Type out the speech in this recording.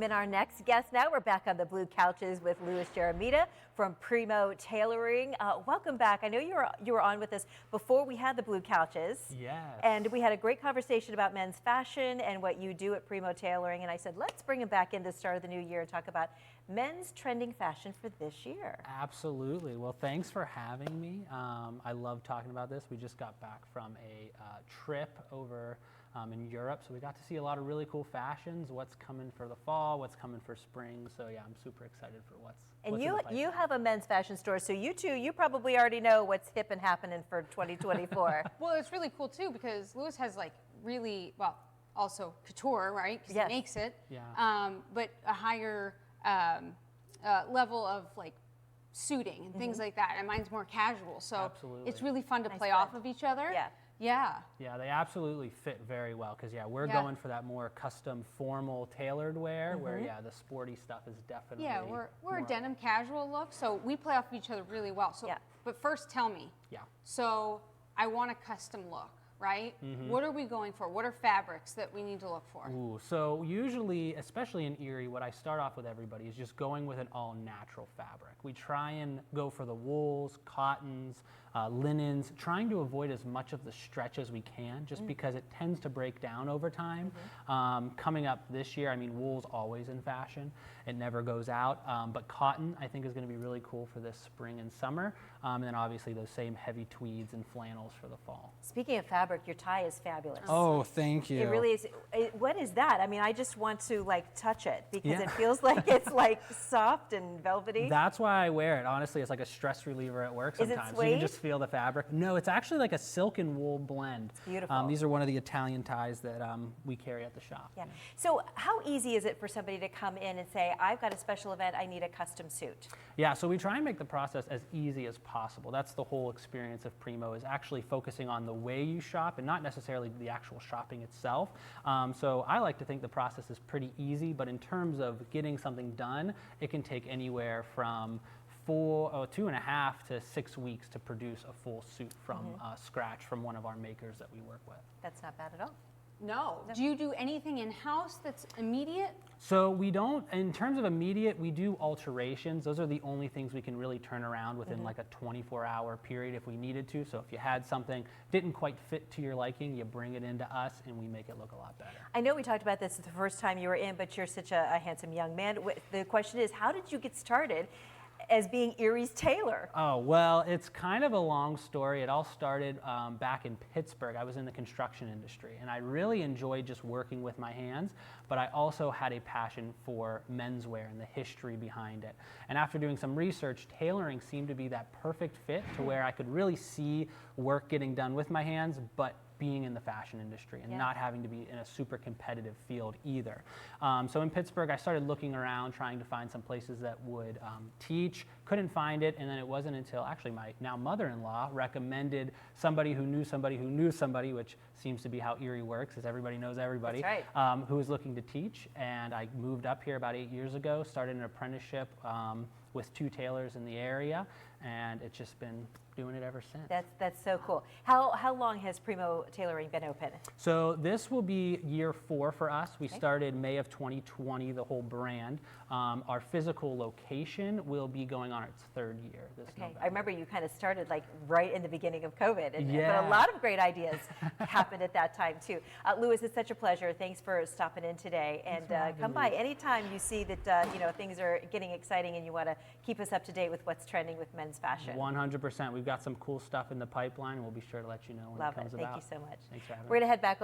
welcome in our next guest now. We're back on the blue couches with Louis Geramita from Primo Tailoring. Welcome back. I know you were on with us before we had the blue couches. Yes. And we had a great conversation about men's fashion and what you do at Primo Tailoring. And I said, let's bring him back in the start of the new year and talk about men's trending fashion for this year. Absolutely. Well, thanks for having me. I love talking about this. We just got back from a trip over in Europe, so we got to see a lot of really cool fashions, what's coming for the fall, what's coming for spring. So yeah, I'm super excited for what's and in the pipeline. you have a men's fashion store, so you probably already know what's hip and happening for 2024. Well, it's really cool too because Louis has like really, well, also couture, right? Because yes. he makes it. Yeah. But a higher level of like suiting and things like that, and mine's more casual. So Absolutely. It's really fun to Nice play blend. off of each other. Yeah. Yeah. Yeah, they absolutely fit very well because we're going for that more custom, formal, tailored wear. Where the sporty stuff is definitely we're a denim casual look, so we play off of each other really well. So, but first, tell me. Yeah. So I want a custom look, right? What are we going for? What are fabrics that we need to look for? Ooh, so usually, especially in Erie, what I start off with everybody is just going with an all-natural fabric. We try and go for the wools, cottons, linens, trying to avoid as much of the stretch as we can, just because it tends to break down over time. Coming up this year, I mean, wool's always in fashion. It never goes out, but cotton, I think, is going to be really cool for this spring and summer. And then obviously those same heavy tweeds and flannels for the fall. Speaking of fabric, your tie is fabulous. Oh, thank you. It really is. What is that? I mean, I just want to like touch it because it feels like it's like soft and velvety. That's why I wear it. Honestly, it's like a stress reliever at work sometimes. Is it suede? You can just feel the fabric. No, it's actually like a silk and wool blend. It's beautiful. These are one of the Italian ties that we carry at the shop. Yeah. So how easy is it for somebody to come in and say, I've got a special event, I need a custom suit? Yeah, so we try and make the process as easy as possible. That's the whole experience of Primo, is actually focusing on the way you shop and not necessarily the actual shopping itself. So I like to think the process is pretty easy, but in terms of getting something done, it can take anywhere from 2.5 to 6 weeks to produce a full suit from scratch from one of our makers that we work with. That's not bad at all. No. Do you do anything in-house that's immediate? So we don't, in terms of immediate, we do alterations. Those are the only things we can really turn around within like a 24-hour period if we needed to. So if you had something didn't quite fit to your liking, you bring it into us and we make it look a lot better. I know we talked about this the first time you were in, but you're such a handsome young man. The question is, how did you get started as being Erie's tailor? Oh, well, it's kind of a long story. It all started back in Pittsburgh. I was in the construction industry, and I really enjoyed just working with my hands, but I also had a passion for menswear and the history behind it. And after doing some research, tailoring seemed to be that perfect fit to where I could really see work getting done with my hands, but being in the fashion industry and not having to be in a super competitive field either. So in Pittsburgh, I started looking around, trying to find some places that would teach, couldn't find it, and then it wasn't until actually my now mother-in-law recommended somebody who knew somebody who knew somebody, which seems to be how Erie works, is everybody knows everybody. That's right. Who was looking to teach, and I moved up here about 8 years ago, started an apprenticeship with 2 tailors in the area, and it's just been doing it ever since. That's so cool. How long has Primo Tailoring been open? So this will be year 4 for us. We started May of 2020, the whole brand. Our physical location will be going on its 3rd year this November. I remember you kind of started like right in the beginning of COVID, but a lot of great ideas happened at that time too. Louis, it's such a pleasure. Thanks for stopping in today, and come by anytime you see that things are getting exciting and you want to keep us up to date with what's trending with men's fashion. 100%. We've got some cool stuff in the pipeline, and we'll be sure to let you know when it comes about. Thank you so much. Thanks for having me. We're going to head back over